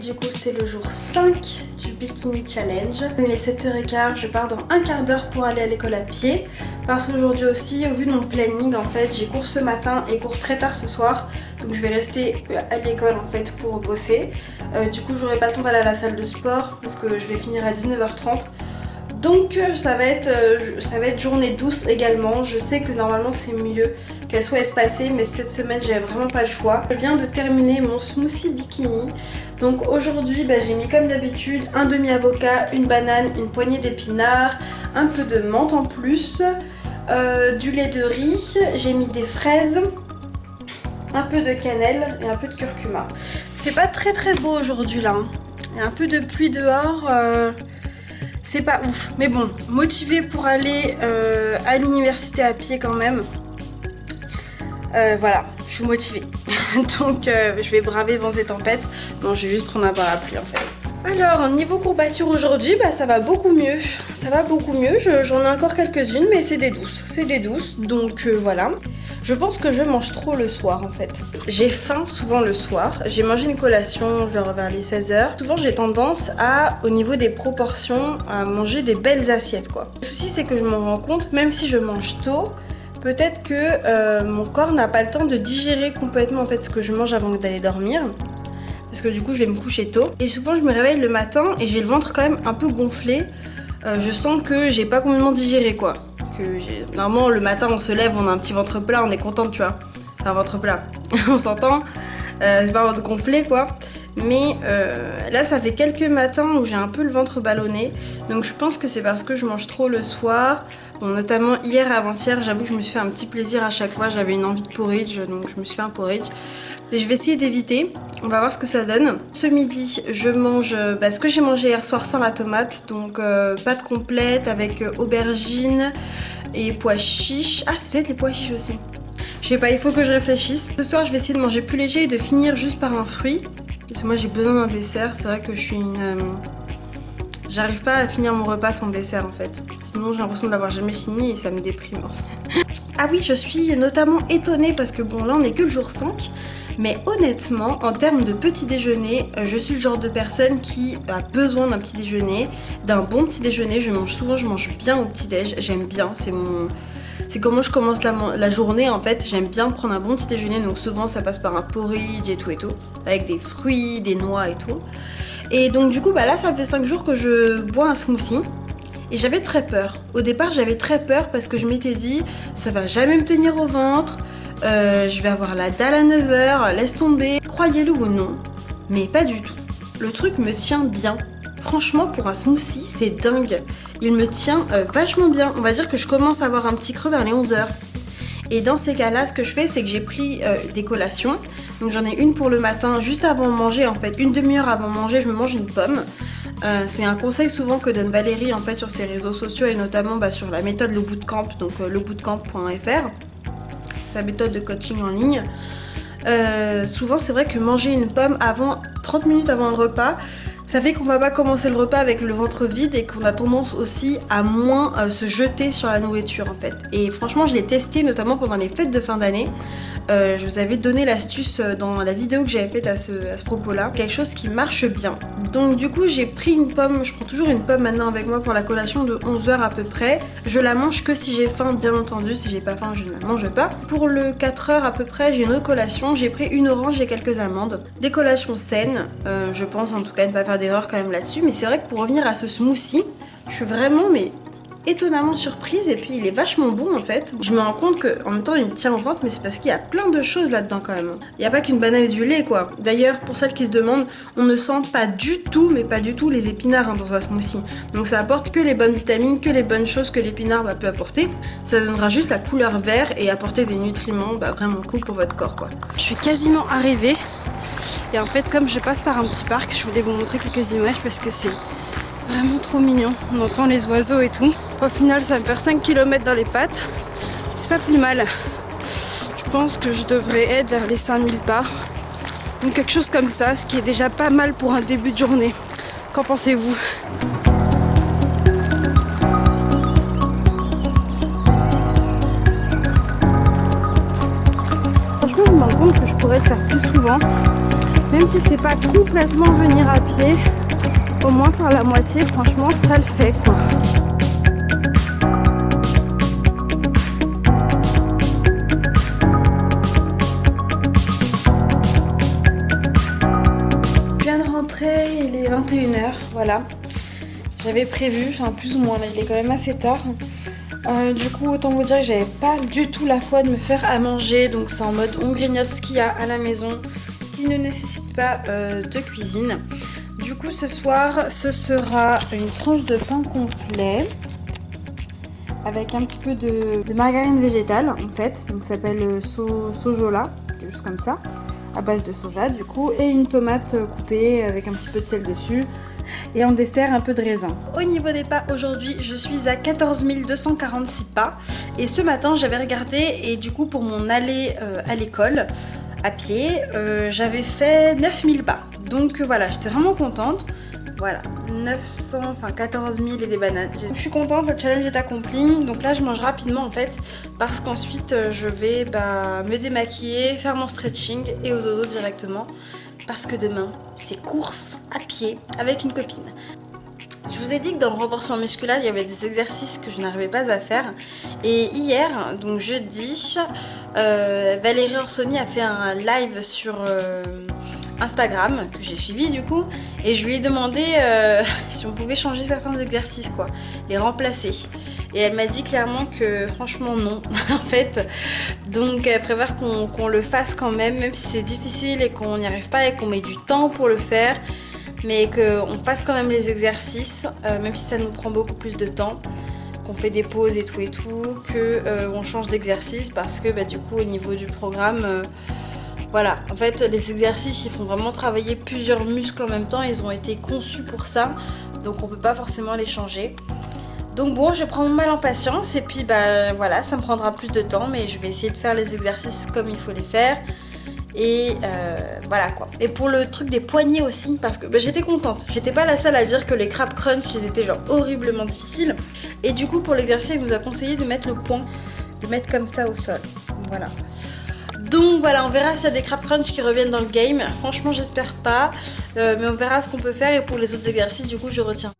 Du coup c'est le jour 5 du Bikini Challenge. Il est 7h15, je pars dans un quart d'heure pour aller à l'école à pied. Parce qu'aujourd'hui aussi, au vu de mon planning, en fait, j'ai cours ce matin et cours très tard ce soir. Donc je vais rester à l'école en fait pour bosser. Du coup j'aurai pas le temps d'aller à la salle de sport parce que je vais finir à 19h30. Donc ça va être journée douce également. Je sais que normalement c'est mieux qu'elle soit espacée, mais cette semaine j'ai vraiment pas le choix. Je viens de terminer mon smoothie bikini. Donc aujourd'hui j'ai mis comme d'habitude un demi-avocat, une banane, une poignée d'épinards, un peu de menthe en plus, du lait de riz, j'ai mis des fraises, un peu de cannelle et un peu de curcuma. Il fait pas très beau aujourd'hui là. Il y a un peu de pluie dehors. C'est pas ouf, mais bon, motivée pour aller à l'université à pied quand même. Voilà, je suis motivée. Donc je vais braver vents et tempêtes. Non, je vais juste prendre un parapluie en fait. Alors, niveau courbature aujourd'hui, ça va beaucoup mieux. Ça va beaucoup mieux, j'en ai encore quelques-unes, mais c'est des douces. C'est des douces, donc voilà. Je pense que je mange trop le soir en fait. J'ai faim souvent le soir. J'ai mangé une collation genre vers les 16h. Souvent j'ai tendance à, au niveau des proportions, à manger des belles assiettes quoi. Le souci c'est que je m'en rends compte, même si je mange tôt, peut-être que mon corps n'a pas le temps de digérer complètement en fait ce que je mange avant d'aller dormir. Parce que du coup je vais me coucher tôt. Et souvent je me réveille le matin et j'ai le ventre quand même un peu gonflé. Je sens que j'ai pas complètement digéré quoi. Normalement le matin on se lève, on a un petit ventre plat, on est contente tu vois. Enfin un ventre plat, on s'entend, c'est pas un ventre gonflé quoi. Mais là ça fait quelques matins où j'ai un peu le ventre ballonné. Donc je pense que c'est parce que je mange trop le soir. Bon, notamment hier et avant-hier, j'avoue que je me suis fait un petit plaisir à chaque fois. J'avais une envie de porridge, donc je me suis fait un porridge. Et je vais essayer d'éviter, on va voir ce que ça donne. Ce midi, je mange ce que j'ai mangé hier soir sans la tomate. Donc pâte complète avec aubergines et pois chiches. Ah, c'est peut-être les pois chiches aussi. Je sais pas, il faut que je réfléchisse. Ce soir, je vais essayer de manger plus léger et de finir juste par un fruit. Parce que moi, j'ai besoin d'un dessert. C'est vrai que je suis une... J'arrive pas à finir mon repas sans dessert en fait. Sinon j'ai l'impression de l'avoir jamais fini et ça me déprime. Ah oui, je suis notamment étonnée parce que bon là on est que le jour 5. Mais honnêtement, en termes de petit déjeuner, je suis le genre de personne qui a besoin d'un petit déjeuner, d'un bon petit déjeuner. Je mange bien au petit déj, j'aime bien, c'est comment je commence la journée en fait. J'aime bien prendre un bon petit déjeuner, donc souvent ça passe par un porridge et tout, avec des fruits, des noix et tout. Et donc du coup là ça fait 5 jours que je bois un smoothie. Et j'avais très peur. Au départ j'avais très peur parce que je m'étais dit ça va jamais me tenir au ventre. Je vais avoir la dalle à 9h, laisse tomber. Croyez-le ou non, mais pas du tout. Le truc me tient bien. Franchement pour un smoothie c'est dingue. Il me tient vachement bien. On va dire que je commence à avoir un petit creux vers les 11h. Et dans ces cas-là, ce que je fais, c'est que j'ai pris des collations. Donc j'en ai une pour le matin, juste avant de manger en fait. Une demi-heure avant de manger, je me mange une pomme. C'est un conseil souvent que donne Valérie en fait sur ses réseaux sociaux et notamment sur la méthode Le Bootcamp, donc lebootcamp.fr, sa méthode de coaching en ligne. Souvent c'est vrai que manger une pomme 30 minutes avant le repas, ça fait qu'on va pas commencer le repas avec le ventre vide et qu'on a tendance aussi à moins se jeter sur la nourriture en fait. Et franchement je l'ai testé notamment pendant les fêtes de fin d'année. Je vous avais donné l'astuce dans la vidéo que j'avais faite à ce propos-là. Quelque chose qui marche bien. Donc du coup j'ai pris une pomme, je prends toujours une pomme maintenant avec moi pour la collation de 11h à peu près. Je la mange que si j'ai faim bien entendu, si j'ai pas faim je ne la mange pas. Pour le 4h à peu près j'ai une autre collation, j'ai pris une orange et quelques amandes. Des collations saines, je pense en tout cas ne pas faire d'erreur quand même là-dessus. Mais c'est vrai que pour revenir à ce smoothie, je suis vraiment étonnamment surprise et puis il est vachement bon en fait. Je me rends compte qu'en même temps il me tient au ventre mais c'est parce qu'il y a plein de choses là-dedans quand même. Il n'y a pas qu'une banane et du lait quoi. D'ailleurs pour celles qui se demandent, on ne sent pas du tout mais pas du tout les épinards dans un smoothie. Donc ça apporte que les bonnes vitamines, que les bonnes choses que l'épinard peut apporter. Ça donnera juste la couleur vert et apporter des nutriments vraiment cool pour votre corps quoi. Je suis quasiment arrivée et en fait comme je passe par un petit parc, je voulais vous montrer quelques images parce que c'est vraiment trop mignon, on entend les oiseaux et tout. Au final ça va me faire 5 km dans les pattes, c'est pas plus mal. Je pense que je devrais être vers les 5000 pas, donc quelque chose comme ça, ce qui est déjà pas mal pour un début de journée. Qu'en pensez-vous ? Franchement je me rends compte que je pourrais le faire plus souvent. Même si c'est pas complètement venir à pied, au moins faire la moitié, franchement ça le fait quoi. Je viens de rentrer, il est 21h, voilà. J'avais prévu, enfin plus ou moins, là il est quand même assez tard. Du coup autant vous dire que j'avais pas du tout la foi de me faire à manger, donc c'est en mode on grignote ce qu'il y a à la maison qui ne nécessite pas de cuisine. Du coup ce soir ce sera une tranche de pain complet avec un petit peu de margarine végétale en fait, donc ça s'appelle sojola, quelque chose comme ça, à base de soja du coup, et une tomate coupée avec un petit peu de sel dessus. Et en dessert un peu de raisin. Au niveau des pas aujourd'hui je suis à 14 246 pas. Et ce matin j'avais regardé et du coup pour mon allée à l'école à pied j'avais fait 9000 pas. Donc voilà, j'étais vraiment contente. Voilà, 14 000 et des bananes. Je suis contente, le challenge est accompli. Donc là je mange rapidement en fait, parce qu'ensuite je vais me démaquiller, faire mon stretching et au dodo directement. Parce que demain, c'est course à pied avec une copine. Je vous ai dit que dans le renforcement musculaire, il y avait des exercices que je n'arrivais pas à faire. Et hier, donc jeudi, Valérie Orsoni a fait un live sur Instagram, que j'ai suivi du coup. Et je lui ai demandé si on pouvait changer certains exercices, quoi, les remplacer. Et elle m'a dit clairement que franchement non, en fait. Donc elle préfère qu'on le fasse quand même si c'est difficile et qu'on n'y arrive pas et qu'on met du temps pour le faire. Mais qu'on fasse quand même les exercices, même si ça nous prend beaucoup plus de temps. Qu'on fait des pauses et tout, qu'on change d'exercice parce que du coup au niveau du programme... Voilà, en fait les exercices ils font vraiment travailler plusieurs muscles en même temps, ils ont été conçus pour ça, donc on peut pas forcément les changer. Donc bon, je prends mon mal en patience et puis voilà, ça me prendra plus de temps, mais je vais essayer de faire les exercices comme il faut les faire. Et voilà quoi. Et pour le truc des poignets aussi, parce que j'étais contente, j'étais pas la seule à dire que les crab crunch ils étaient genre horriblement difficiles. Et du coup pour l'exercice il nous a conseillé de mettre le poing, de mettre comme ça au sol, voilà. Donc voilà, on verra s'il y a des crab crunch qui reviennent dans le game. Franchement j'espère pas, mais on verra ce qu'on peut faire. Et pour les autres exercices du coup je retiens.